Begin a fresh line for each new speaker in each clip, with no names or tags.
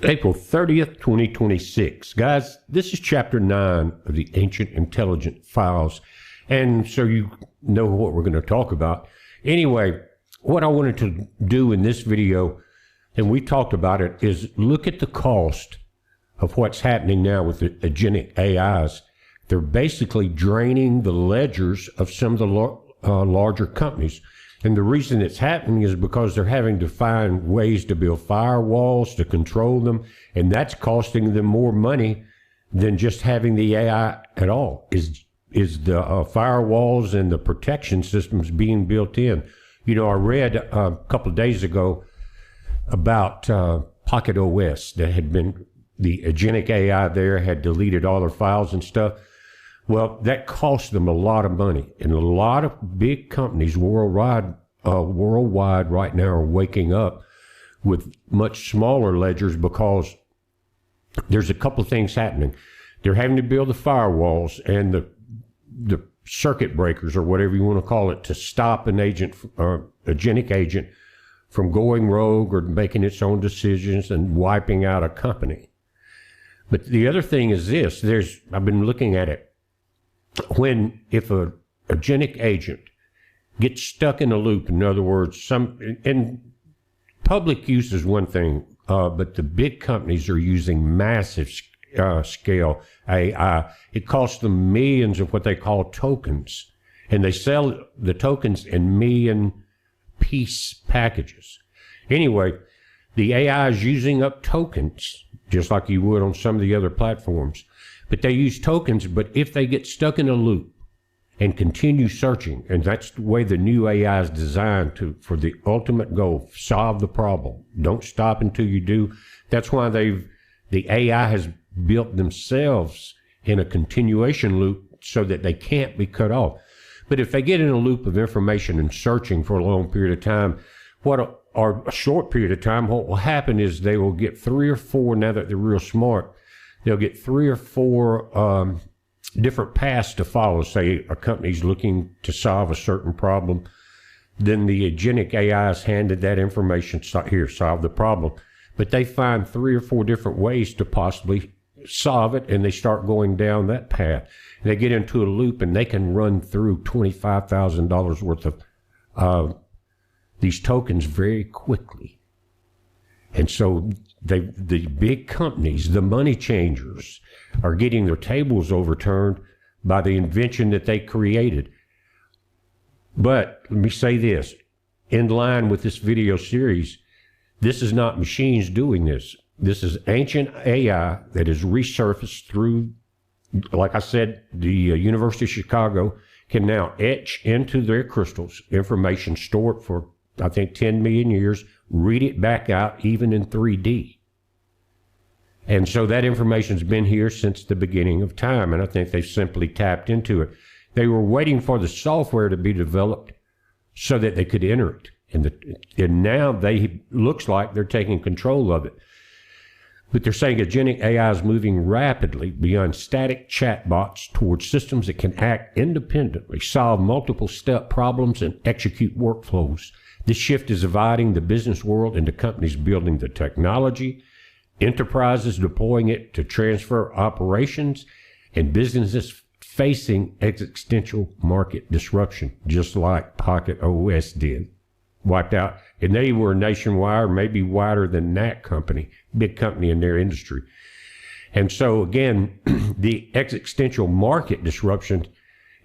April 30th, 2026. Guys, this is chapter 9 of the Ancient Intelligence Files. And so you know what we're going to talk about. Anyway, what I wanted to do in this video, and we talked about it, is look at the cost of what's happening now with the agentic AIs. They're basically draining the ledgers of some of the larger companies. And the reason it's happening is because they're having to find ways to build firewalls to control them, and that's costing them more money than just having the AI at all. Is the firewalls and the protection systems being built in? You know, I read a couple of days ago about Pocket OS that had been, the agentic AI there had deleted all their files and stuff. Well, that cost them a lot of money, and a lot of big companies worldwide right now are waking up with much smaller ledgers because there's a couple of things happening. They're having to build the firewalls and the circuit breakers, or whatever you want to call it, to stop an agentic agent from going rogue or making its own decisions and wiping out a company. But the other thing is this: I've been looking at it. If a agentic agent gets stuck in a loop, in other words, and public use is one thing, but the big companies are using massive scale AI. It costs them millions of what they call tokens, and they sell the tokens in million piece packages. Anyway, the AI is using up tokens just like you would on some of the other platforms. But they use tokens, but if they get stuck in a loop and continue searching, and that's the way the new AI is designed for the ultimate goal, solve the problem. Don't stop until you do. That's why the AI has built themselves in a continuation loop so that they can't be cut off. But if they get in a loop of information and searching for a long period of time, or a short period of time, what will happen is they will get 3 or 4, now that they're real smart, they'll get 3 or 4 different paths to follow. Say a company's looking to solve a certain problem, then the agentic AI is handed that information, here, solve the problem. But they find 3 or 4 different ways to possibly solve it, and they start going down that path. And they get into a loop, and they can run through $25,000 worth of these tokens very quickly. And so the big companies, the money changers, are getting their tables overturned by the invention that they created. But let me say this, in line with this video series, this is not machines doing this. This is ancient AI that is resurfaced through, like I said, the University of Chicago can now etch into their crystals information stored for, I think, 10 million years, read it back out even in 3D. And so that information's been here since the beginning of time, and I think they've simply tapped into it. They were waiting for the software to be developed so that they could enter it. And now looks like they're taking control of it. But they're saying agentic AI is moving rapidly beyond static chatbots towards systems that can act independently, solve multiple step problems, and execute workflows. This shift is dividing the business world into companies building the technology, enterprises deploying it to transfer operations, and businesses facing existential market disruption, just like Pocket OS did. Wiped out, and they were nationwide, or maybe wider than that company, big company in their industry. And so again, the existential market disruption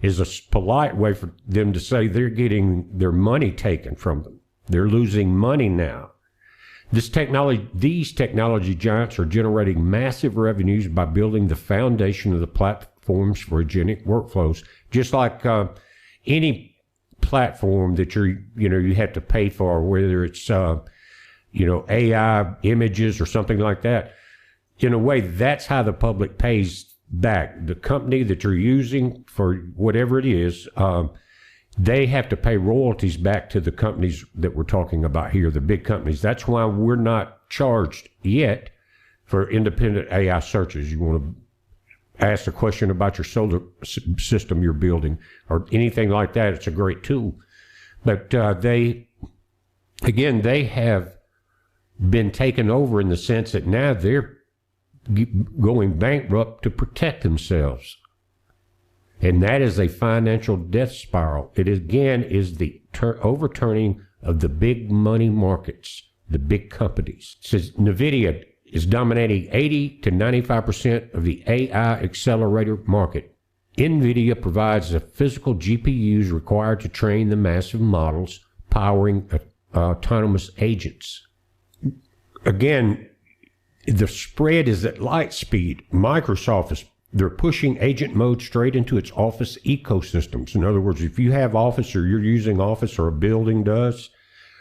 is a polite way for them to say they're getting their money taken from them. They're losing money now. These technology giants are generating massive revenues by building the foundation of the platforms for agentic workflows, just like any platform that you have to pay for, whether it's AI images or something like that. In a way, that's how the public pays back. The company that you're using for whatever it is, they have to pay royalties back to the companies that we're talking about here, the big companies. That's why we're not charged yet for independent AI searches. You want to ask a question about your solar system you're building or anything like that, it's a great tool. But they have been taken over in the sense that now they're going bankrupt to protect themselves. And that is a financial death spiral. It again is the overturning of the big money markets, the big companies. It says NVIDIA is dominating 80 to 95% of the AI accelerator market. NVIDIA provides the physical GPUs required to train the massive models powering autonomous agents. Again, the spread is at light speed. Microsoft they're pushing agent mode straight into its Office ecosystems. In other words, if you have Office or you're using Office or a building does,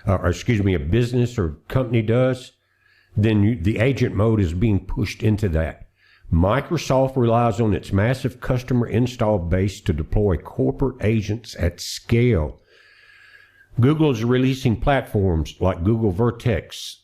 a business or company does, then the agent mode is being pushed into that. Microsoft relies on its massive customer install base to deploy corporate agents at scale. Google is releasing platforms like Google Vertex,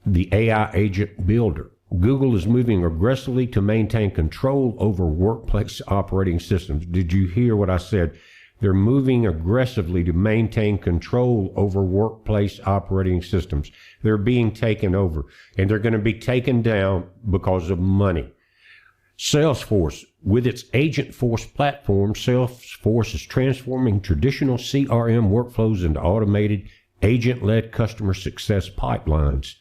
the AI agent builder. Google is moving aggressively to maintain control over workplace operating systems. Did you hear what I said? They're moving aggressively to maintain control over workplace operating systems. They're being taken over, and they're going to be taken down because of money. Salesforce, with its Agentforce platform, Salesforce is transforming traditional CRM workflows into automated, agent-led customer success pipelines.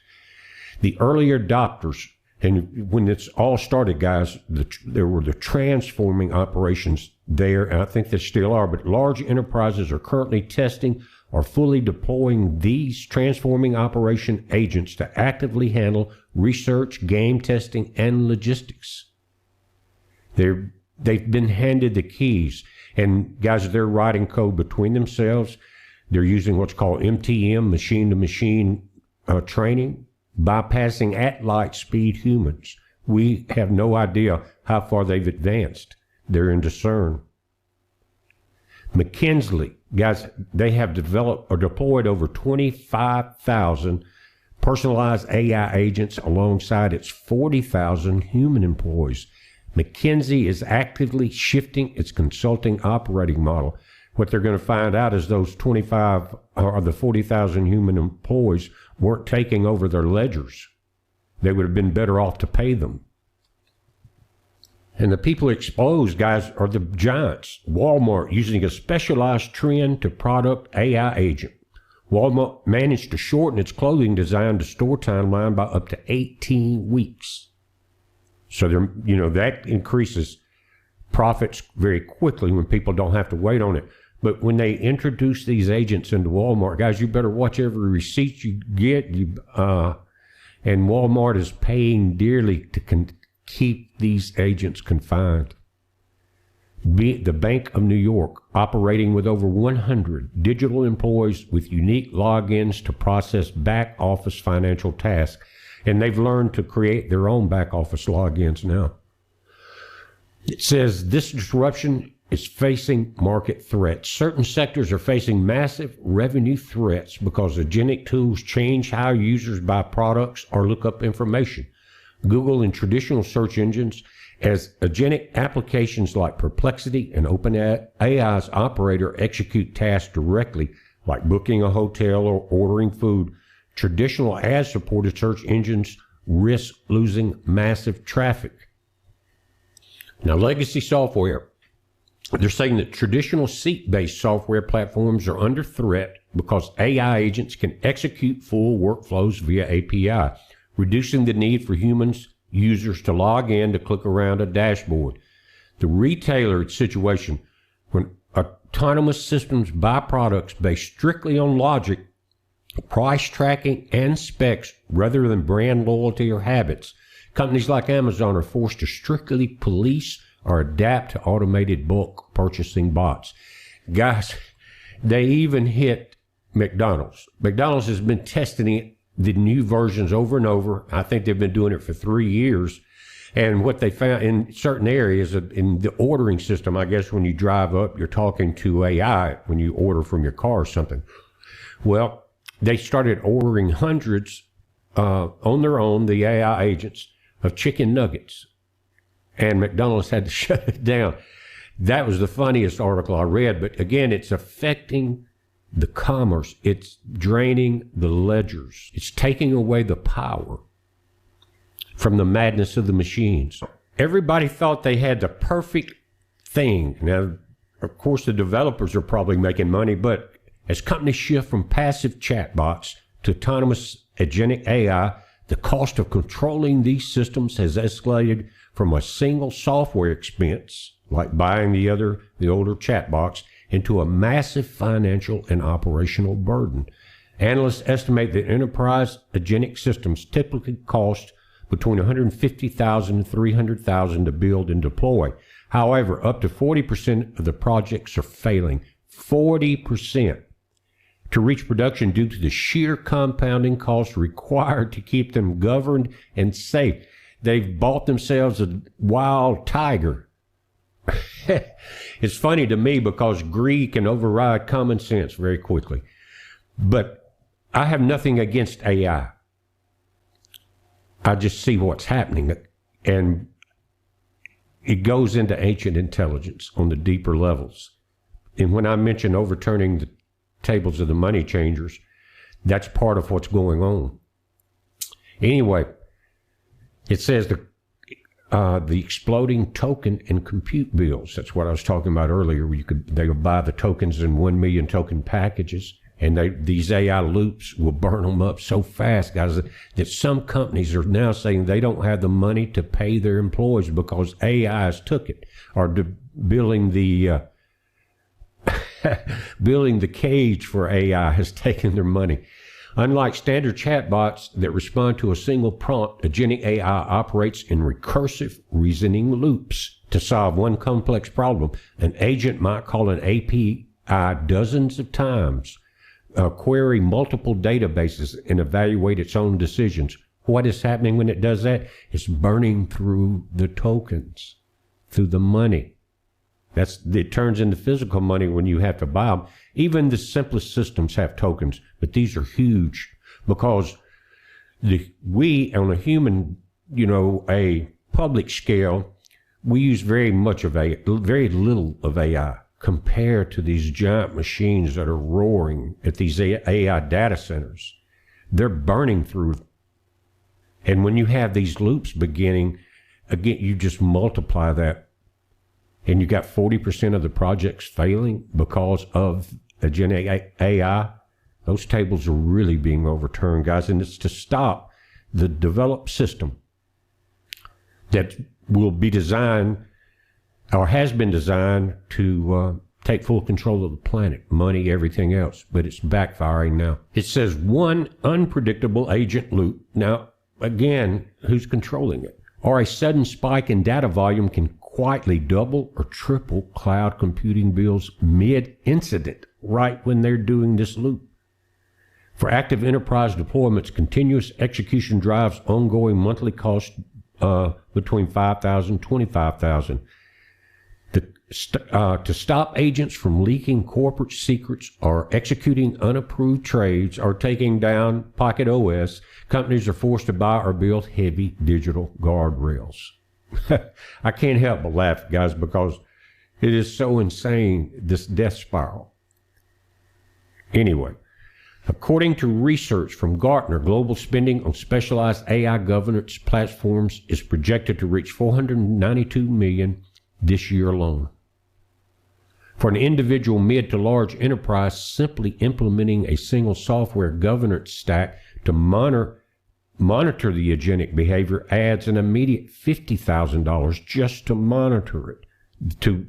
The early adopters, and when it's all started, guys, there were the transforming operations there, and I think there still are, but large enterprises are currently testing or fully deploying these transforming operation agents to actively handle research, game testing, and logistics. They've been handed the keys, and guys, they're writing code between themselves. They're using what's called MTM, machine-to-machine training, bypassing at light speed humans. We have no idea how far they've advanced. They're in discern. McKinsey, guys, they have developed or deployed over 25,000 personalized AI agents alongside its 40,000 human employees. McKinsey is actively shifting its consulting operating model. What they're going to find out is those 25 or the 40,000 human employees weren't taking over their ledgers. They would have been better off to pay them. And the people exposed, guys, are the giants. Walmart using a specialized trend to product AI agent. Walmart managed to shorten its clothing design to store timeline by up to 18 weeks. So that increases profits very quickly when people don't have to wait on it. But when they introduce these agents into Walmart, guys, you better watch every receipt you get. And Walmart is paying dearly to keep these agents confined. The Bank of New York, operating with over 100 digital employees with unique logins to process back office financial tasks. And they've learned to create their own back office logins now. It says this disruption is facing market threats. Certain sectors are facing massive revenue threats because agentic tools change how users buy products or look up information. Google and traditional search engines, as agentic applications like Perplexity and OpenAI's operator execute tasks directly, like booking a hotel or ordering food, traditional ad-supported search engines risk losing massive traffic. Now, legacy software, they're saying that traditional seat-based software platforms are under threat because AI agents can execute full workflows via API, reducing the need for users to log in to click around a dashboard. The retailer situation, when autonomous systems buy products based strictly on logic, price tracking, and specs rather than brand loyalty or habits, companies like Amazon are forced to strictly police or adapt to automated bulk purchasing bots. Guys, they even hit McDonald's. McDonald's has been testing the new versions over and over. I think they've been doing it for 3 years. And what they found in certain areas in the ordering system, I guess when you drive up, you're talking to AI when you order from your car or something. Well, they started ordering hundreds on their own, the AI agents, of chicken nuggets. And McDonald's had to shut it down. That was the funniest article I read. But again, it's affecting the commerce. It's draining the ledgers. It's taking away the power from the madness of the machines. Everybody thought they had the perfect thing. Now, of course, the developers are probably making money, but as companies shift from passive chatbots to autonomous agentic AI, the cost of controlling these systems has escalated from a single software expense, like buying the older chatbots, into a massive financial and operational burden. Analysts estimate that enterprise agentic systems typically cost between $150,000 and $300,000 to build and deploy. However, up to 40% of the projects are failing. 40% to reach production due to the sheer compounding costs required to keep them governed and safe. They've bought themselves a wild tiger. It's funny to me because greed can override common sense very quickly. But I have nothing against AI. I just see what's happening. And it goes into ancient intelligence on the deeper levels. And when I mention overturning the tables of the money changers, that's part of what's going on. Anyway, it says the exploding token and compute bills. That's what I was talking about earlier. They would buy the tokens in 1 million token packages, and these AI loops will burn them up so fast, guys, that some companies are now saying they don't have the money to pay their employees because AIs took it, or building the building the cage for AI has taken their money. Unlike standard chatbots that respond to a single prompt, agentic AI operates in recursive reasoning loops to solve one complex problem. An agent might call an API dozens of times, query multiple databases, and evaluate its own decisions. What is happening when it does that? It's burning through the tokens, through the money. It turns into physical money when you have to buy them. Even the simplest systems have tokens, but these are huge because we, on a human, a public scale, we use very little of AI compared to these giant machines that are roaring at these AI data centers. They're burning through them. And when you have these loops beginning, again, you just multiply that. And you got 40% of the projects failing because of agentic AI. Those tables are really being overturned, guys. And it's to stop the developed system that will be designed or has been designed to take full control of the planet, money, everything else. But it's backfiring now. It says one unpredictable agent loop. Now, again, who's controlling it? Or a sudden spike in data volume can quietly double or triple cloud computing bills mid-incident, right when they're doing this loop. For active enterprise deployments, continuous execution drives ongoing monthly costs between $5,000 and $25,000. To stop agents from leaking corporate secrets or executing unapproved trades or taking down Pocket OS, companies are forced to buy or build heavy digital guardrails. I can't help but laugh, guys, because it is so insane, this death spiral. Anyway, according to research from Gartner, global spending on specialized AI governance platforms is projected to reach $492 million this year alone. For an individual mid to large enterprise, simply implementing a single software governance stack to monitor the agentic behavior adds an immediate $50,000 just to monitor it,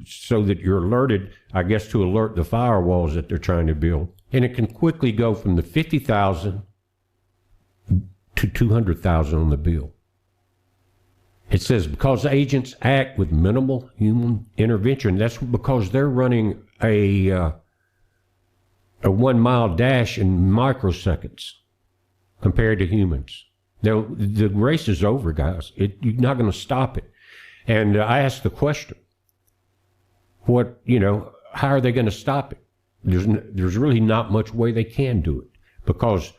so that you're alerted, I guess, to alert the firewalls that they're trying to build. And it can quickly go from the $50,000 to $200,000 on the bill. It says because agents act with minimal human intervention, that's because they're running a 1 mile dash in microseconds compared to humans. Now, the race is over, guys. You're not going to stop it. And I asked the question, how are they going to stop it? There's really not much way they can do it, because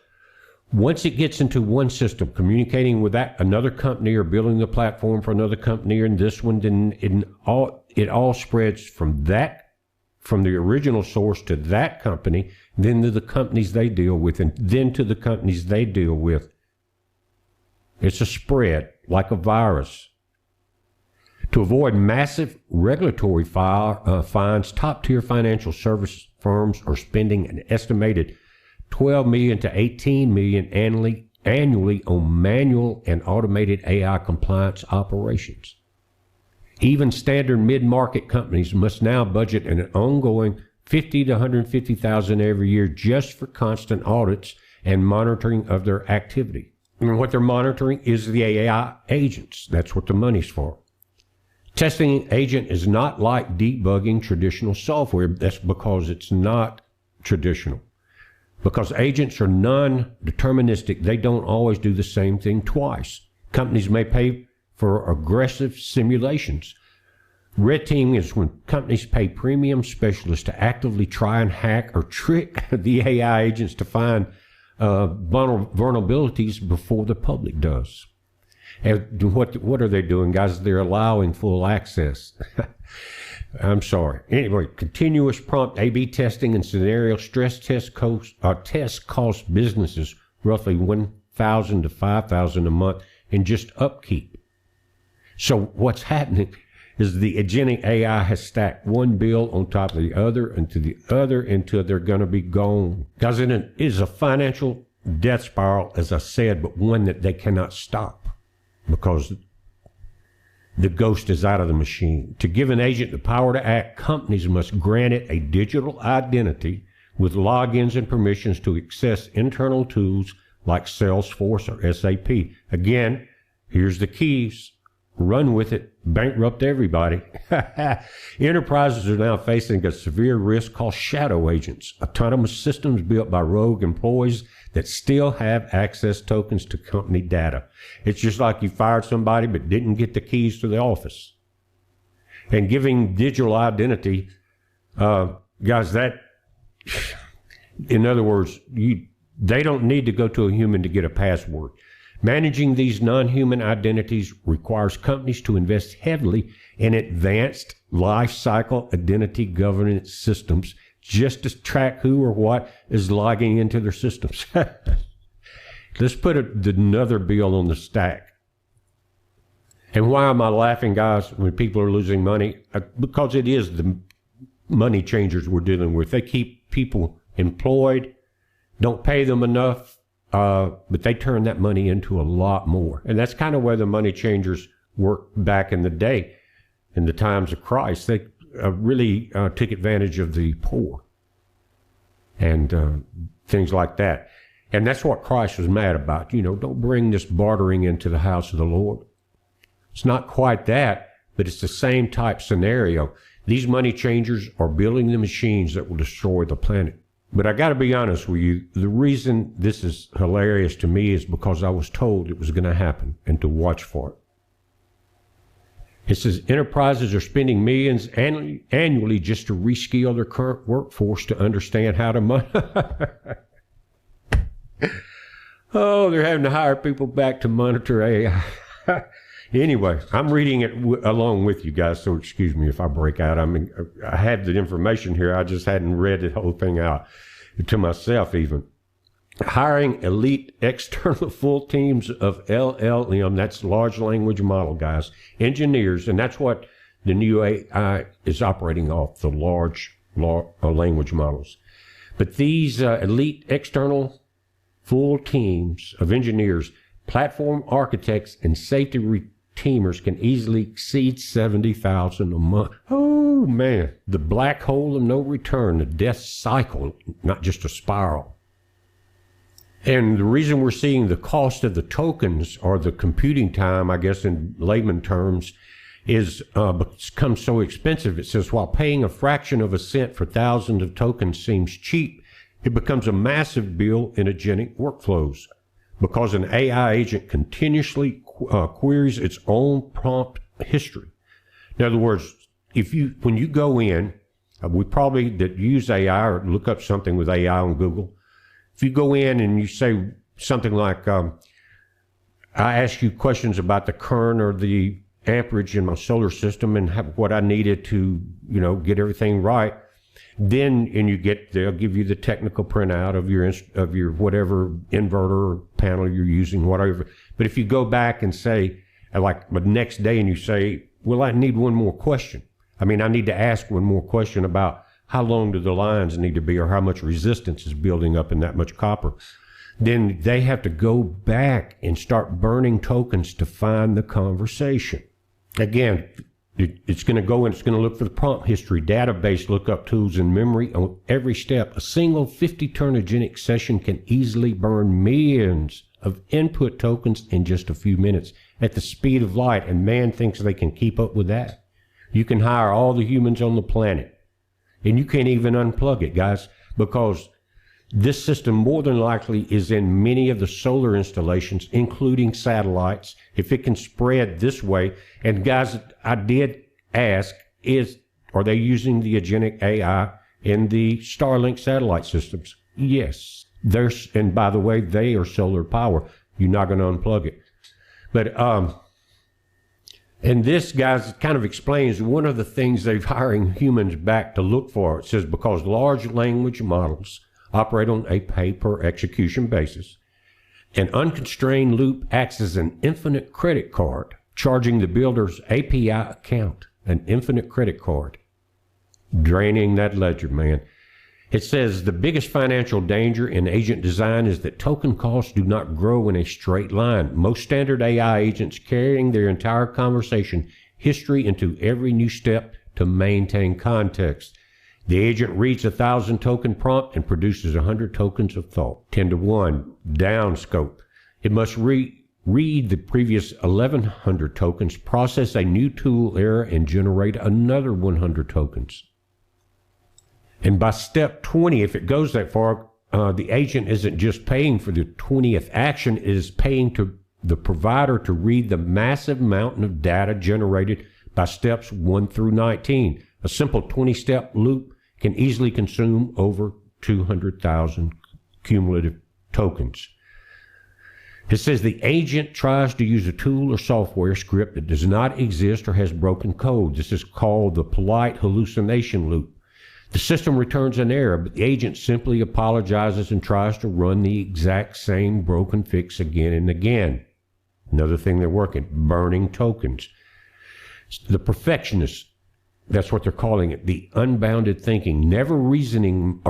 once it gets into one system, communicating with another company or building the platform for another company and this one, then it all spreads from the original source to that company, then to the companies they deal with, and then to the companies they deal with. It's a spread like a virus. To avoid massive regulatory fines, top-tier financial service firms are spending an estimated $12 million to $18 million annually on manual and automated AI compliance operations. Even standard mid-market companies must now budget an ongoing $50,000 to $150,000 every year just for constant audits and monitoring of their activity. And what they're monitoring is the AI agents. That's what the money's for. Testing an agent is not like debugging traditional software. That's because it's not traditional. Because agents are non-deterministic, they don't always do the same thing twice. Companies may pay for aggressive simulations. Red teaming is when companies pay premium specialists to actively try and hack or trick the AI agents to find vulnerabilities before the public does. And what are they doing, guys? They're allowing full access. I'm sorry. Anyway, continuous prompt A/B testing and scenario stress tests cost businesses roughly $1,000 to $5,000 a month in just upkeep. So what's happening is the agentic AI has stacked one bill on top of the other until they're going to be gone. Guys, it is a financial death spiral, as I said, but one that they cannot stop because the ghost is out of the machine. To give an agent the power to act, companies must grant it a digital identity with logins and permissions to access internal tools like Salesforce or SAP. Again, here's the keys. Run with it. Bankrupt everybody. Enterprises are now facing a severe risk called shadow agents, autonomous systems built by rogue employees that still have access tokens to company data. It's just like you fired somebody but didn't get the keys to the office. And giving digital identity, guys, in other words, they don't need to go to a human to get a password. Managing these non-human identities requires companies to invest heavily in advanced life cycle identity governance systems just to track who or what is logging into their systems. Let's put another bill on the stack. And why am I laughing, guys, when people are losing money? Because it is the money changers we're dealing with. They keep people employed, don't pay them enough, but they turn that money into a lot more. And that's kind of where the money changers worked back in the day, in the times of Christ. They really took advantage of the poor and things like that. And that's what Christ was mad about. You know, don't bring this bartering into the house of the Lord. It's not quite that, but it's the same type scenario. These money changers are building the machines that will destroy the planet. But I got to be honest with you, the reason this is hilarious to me is because I was told it was going to happen and to watch for it. It says enterprises are spending millions annually just to reskill their current workforce to understand how to Oh, they're having to hire people back to monitor AI. Anyway, I'm reading it along with you guys, so excuse me if I break out. I mean, I have the information here. I just hadn't read the whole thing out to myself even. Hiring elite external full teams of LLM, that's large language model, guys, engineers, and that's what the new AI is operating off, the large language models. But these elite external full teams of engineers, platform architects, and safety teamers can easily exceed $70,000 a month. Oh man, the black hole of no return, the death cycle, not just a spiral. And the reason we're seeing the cost of the tokens, or the computing time, I guess in layman terms, is becomes so expensive. It says while paying a fraction of a cent for thousands of tokens seems cheap, it becomes a massive bill in agentic workflows, because an AI agent continuously queries its own prompt history. In other words, when you go in, we probably that use AI or look up something with AI on Google, if you go in and you say something like, I ask you questions about the current or the amperage in my solar system and what I needed to, get everything right, Then, and they'll give you the technical printout of your whatever inverter or panel you're using, whatever. But if you go back and say, like the next day, and you say, well, I need one more question. I need to ask one more question about how long do the lines need to be, or how much resistance is building up in that much copper. Then they have to go back and start burning tokens to find the conversation. Again, it's going to go and it's going to look for the prompt history, database lookup tools, and memory on every step. A single 50-turn agentic session can easily burn millions of input tokens in just a few minutes at the speed of light, and man thinks they can keep up with that. You can hire all the humans on the planet, and you can't even unplug it, guys, because this system more than likely is in many of the solar installations, including satellites. If it can spread this way, and guys, I did ask, are they using the agentic AI in the Starlink satellite systems? Yes. And by the way, they are solar power. You're not going to unplug it. But, and this, guys, kind of explains one of the things they're hiring humans back to look for. It says, because large language models operate on a pay-per-execution basis, an unconstrained loop acts as an infinite credit card, charging the builder's API account, an infinite credit card, draining that ledger, man. It says the biggest financial danger in agent design is that token costs do not grow in a straight line. Most standard AI agents carrying their entire conversation history into every new step to maintain context. The agent reads a 1,000-token prompt and produces 100 tokens of thought. 10-to-1, down scope. It must read the previous 1,100 tokens, process a new tool error, and generate another 100 tokens. And by step 20, if it goes that far, the agent isn't just paying for the 20th action, it is paying to the provider to read the massive mountain of data generated by steps 1 through 19. A simple 20-step loop can easily consume over 200,000 cumulative tokens. It says the agent tries to use a tool or software script that does not exist or has broken code. This is called the polite hallucination loop. The system returns an error, but the agent simply apologizes and tries to run the exact same broken fix again and again. Another thing they're working, burning tokens. The perfectionists, that's what they're calling it, the unbounded thinking. Newer reasoning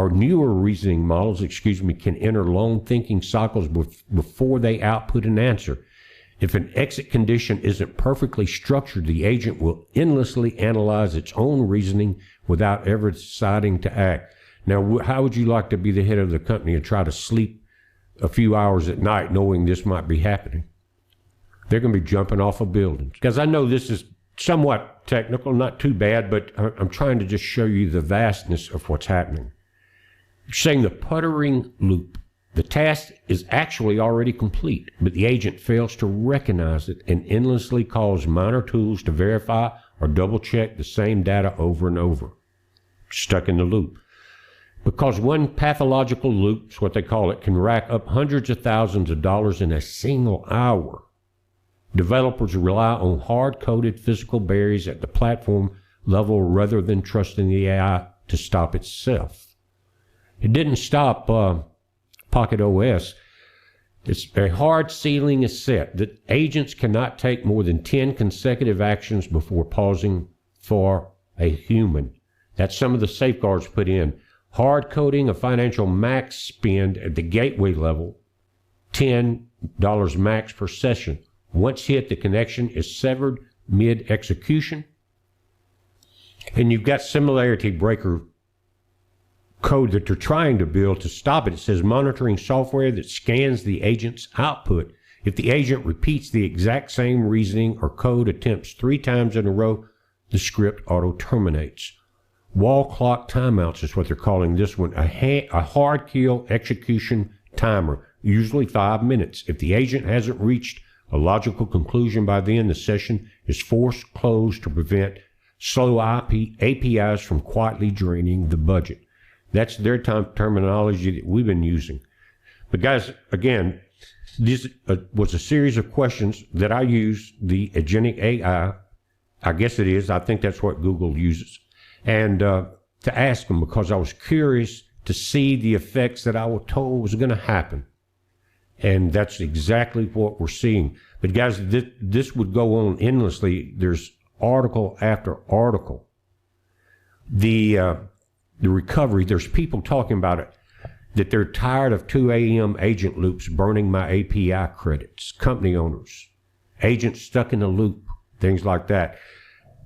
models, can enter long thinking cycles before they output an answer. If an exit condition isn't perfectly structured, the agent will endlessly analyze its own reasoning without ever deciding to act. Now, how would you like to be the head of the company and try to sleep a few hours at night knowing this might be happening? They're going to be jumping off of buildings. Because I know this is somewhat technical, not too bad, but I'm trying to just show you the vastness of what's happening. You're saying the puttering loop. The task is actually already complete, but the agent fails to recognize it and endlessly calls minor tools to verify or double-check the same data over and over. Stuck in the loop. Because one pathological loop, is what they call it, can rack up hundreds of thousands of dollars in a single hour. Developers rely on hard-coded physical barriers at the platform level rather than trusting the AI to stop itself. It didn't stop Pocket OS. It's a hard ceiling is set that agents cannot take more than 10 consecutive actions before pausing for a human. That's some of the safeguards put in. Hard coding a financial max spend at the gateway level, $10 max per session. Once hit, the connection is severed mid-execution. And you've got similarity breaker code that they're trying to build to stop it. It says monitoring software that scans the agent's output. If the agent repeats the exact same reasoning or code attempts 3 times in a row, the script auto-terminates. Wall clock timeouts is what they're calling this one. A hard kill execution timer, usually 5 minutes. If the agent hasn't reached a logical conclusion by then, the session is forced closed to prevent slow APIs from quietly draining the budget. That's their terminology that we've been using. But guys, again, this was a series of questions that I used the agentic AI. I guess it is. I think that's what Google uses. And to ask them because I was curious to see the effects that I was told was going to happen. And that's exactly what we're seeing. But guys, this would go on endlessly. There's article after article. The recovery, there's people talking about it, that they're tired of 2 a.m. agent loops burning my API credits, company owners, agents stuck in a loop, things like that.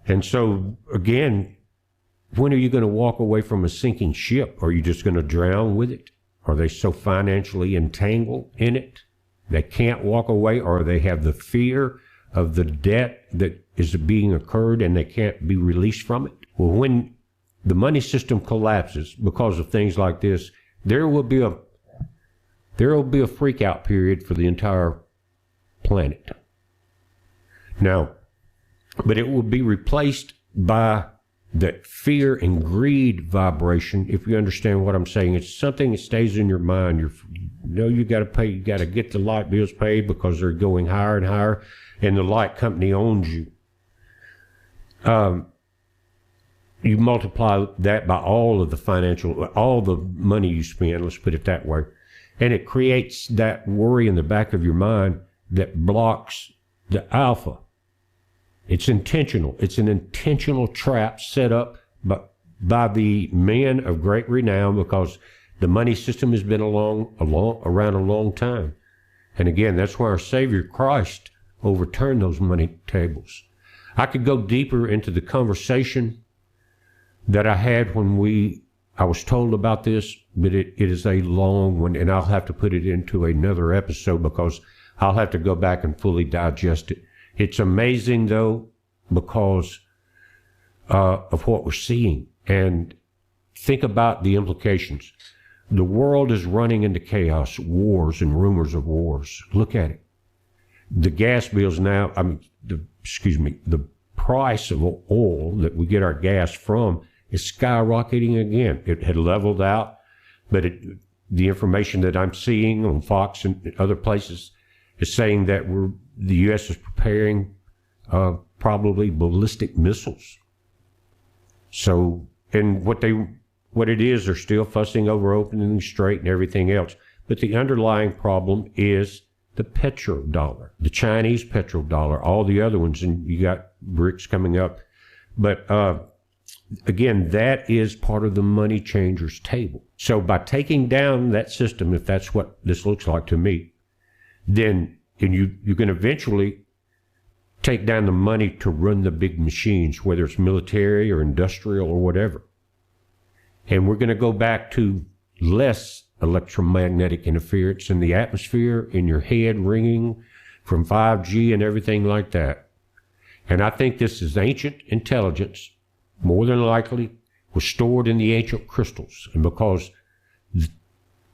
And so, again, when are you going to walk away from a sinking ship? Are you just going to drown with it? Are they so financially entangled in it they can't walk away, or they have the fear of the debt that is being occurred and they can't be released from it? Well, when the money system collapses because of things like this, there will be a freak out period for the entire planet. Now, but it will be replaced by that fear and greed vibration. If you understand what I'm saying, it's something that stays in your mind. You know you got to pay, you got to get the light bills paid because they're going higher and higher, and the light company owns you. You multiply that by all of the money you spend, let's put it that way, and it creates that worry in the back of your mind that blocks the alpha. It's intentional. It's an intentional trap set up by the men of great renown, because the money system has been around a long time. And again, that's why our Savior Christ overturned those money tables. I could go deeper into the conversation that I had when I was told about this, but it is a long one, and I'll have to put it into another episode because I'll have to go back and fully digest it. It's amazing, though, because of what we're seeing. And think about the implications. The world is running into chaos, wars and rumors of wars. Look at it. The gas bills now, the price of oil that we get our gas from is skyrocketing again. It had leveled out, but the information that I'm seeing on Fox and other places is saying that the U.S. is preparing probably ballistic missiles. So, and what it is, they're still fussing over opening the strait and everything else. But the underlying problem is the petrodollar, the Chinese petrodollar, all the other ones, and you got BRICS coming up. But again, that is part of the money changers table. So by taking down that system, if that's what this looks like to me, then you can eventually take down the money to run the big machines, whether it's military or industrial or whatever. And we're going to go back to less electromagnetic interference in the atmosphere, in your head ringing from 5G and everything like that. And I think this is ancient intelligence, more than likely, was stored in the ancient crystals. And because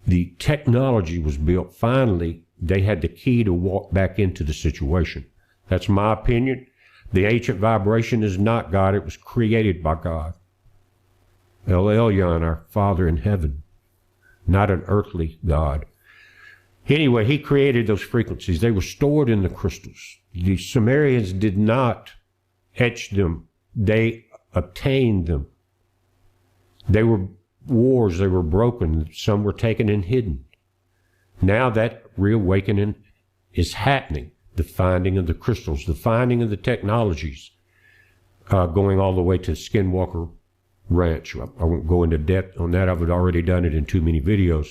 the technology was built, finally, they had the key to walk back into the situation. That's my opinion. The ancient vibration is not God. It was created by God. El Elyon, our Father in heaven, not an earthly God. Anyway, he created those frequencies. They were stored in the crystals. The Sumerians did not etch them. They obtained them. They were wars. They were broken. Some were taken and hidden. Now that reawakening is happening. The finding of the crystals, the finding of the technologies, going all the way to Skinwalker Ranch. I won't go into depth on that. I've already done it in too many videos.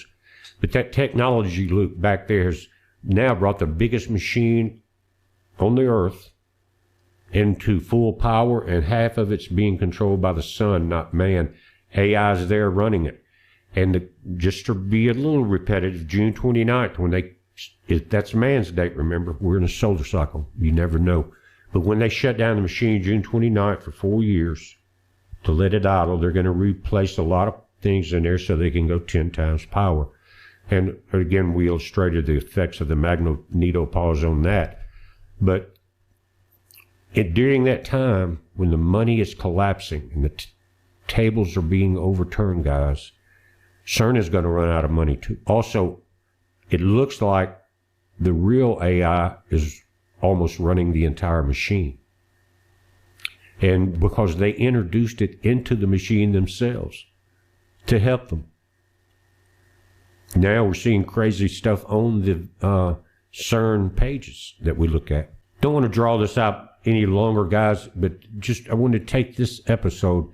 But that technology loop back there has now brought the biggest machine on the earth into full power, and half of it's being controlled by the sun, not man. AI is there running it. And just to be a little repetitive, June 29th, that's man's date, remember. We're in a solar cycle. You never know. But when they shut down the machine June 29th for 4 years to let it idle, they're going to replace a lot of things in there so they can go 10 times power. And again, we illustrated the effects of the magnetopause on that. But during that time, when the money is collapsing and the tables are being overturned, guys, CERN is going to run out of money too. Also, it looks like the real AI is almost running the entire machine. and because they introduced it into the machine themselves to help them. Now we're seeing crazy stuff on the CERN pages that we look at. Don't want to draw this out any longer, guys, but just I want to take this episode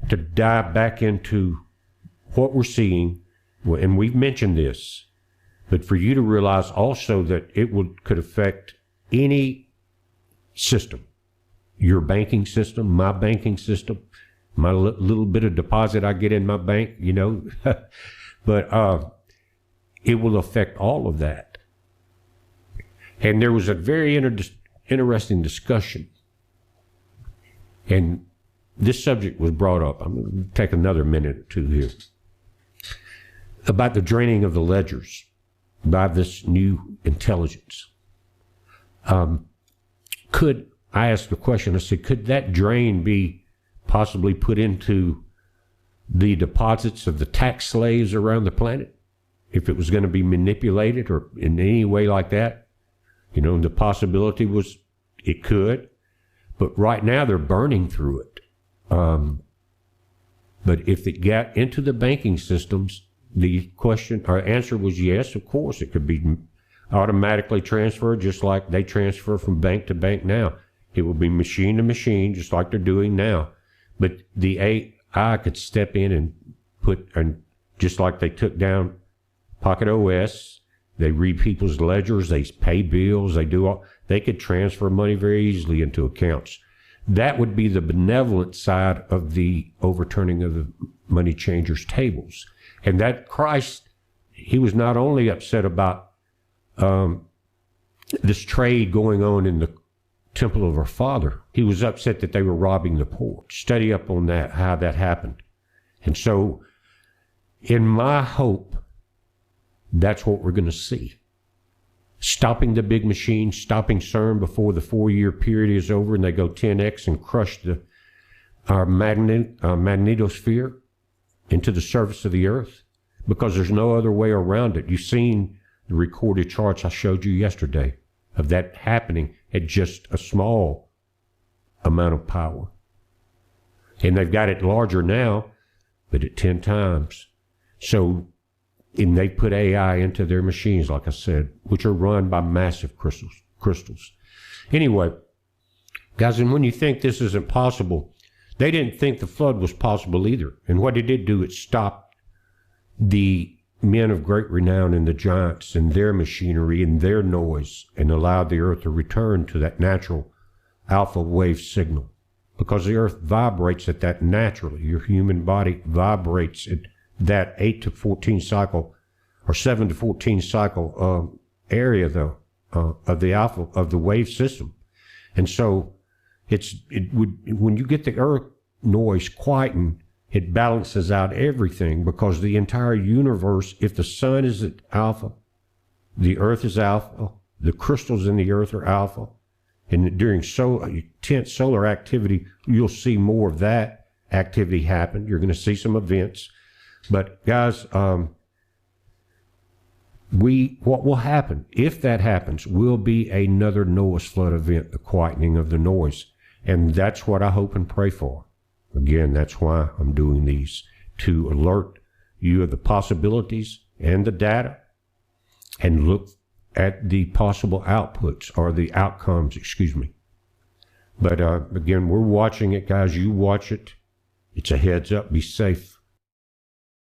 to dive back into what we're seeing, and we've mentioned this, but for you to realize also that it could affect any system, your banking system, my banking system, my little bit of deposit I get in my bank, you know, but it will affect all of that. And there was a very interesting discussion, and this subject was brought up. I'm going to take another minute or two here about the draining of the ledgers by this new intelligence. I asked the question, I said, could that drain be possibly put into the deposits of the tax slaves around the planet? If it was going to be manipulated or in any way like that? You know, the possibility was it could, but right now they're burning through it. But if it got into the banking systems, the question or answer was yes, of course, it could be automatically transferred just like they transfer from bank to bank now. It will be machine to machine just like they're doing now. But the AI could step in and just like they took down Pocket OS, they read people's ledgers, they pay bills, they could transfer money very easily into accounts. That would be the benevolent side of the overturning of the money changers' tables. And that Christ, he was not only upset about this trade going on in the temple of our Father, he was upset that they were robbing the poor. Study up on that, how that happened. And so, in my hope, that's what we're going to see. Stopping the big machine, stopping CERN before the 4-year period is over and they go 10x and crush our magnetosphere into the surface of the earth, because there's no other way around it. You've seen the recorded charts I showed you yesterday of that happening at just a small amount of power. And they've got it larger now, but at 10 times. So, and they put AI into their machines, like I said, which are run by massive crystals. Anyway, guys, and when you think this isn't possible, they didn't think the flood was possible either. And what it did do, it stopped the men of great renown and the giants and their machinery and their noise, and allowed the earth to return to that natural alpha wave signal. Because the earth vibrates at that naturally. Your human body vibrates at that 8 to 14 cycle or 7 to 14 cycle area though of the alpha of the wave system. And so when you get the earth noise quietened, it balances out everything, because the entire universe, if the sun is at alpha, the earth is alpha, the crystals in the earth are alpha, and during intense solar activity, you'll see more of that activity happen. You're going to see some events. But guys, what will happen, if that happens, will be another Noah's flood event, the quietening of the noise. And that's what I hope and pray for. Again, that's why I'm doing these, to alert you of the possibilities and the data, and look at the possible outputs or the outcomes, But again, we're watching it, guys. You watch it. It's a heads up. Be safe.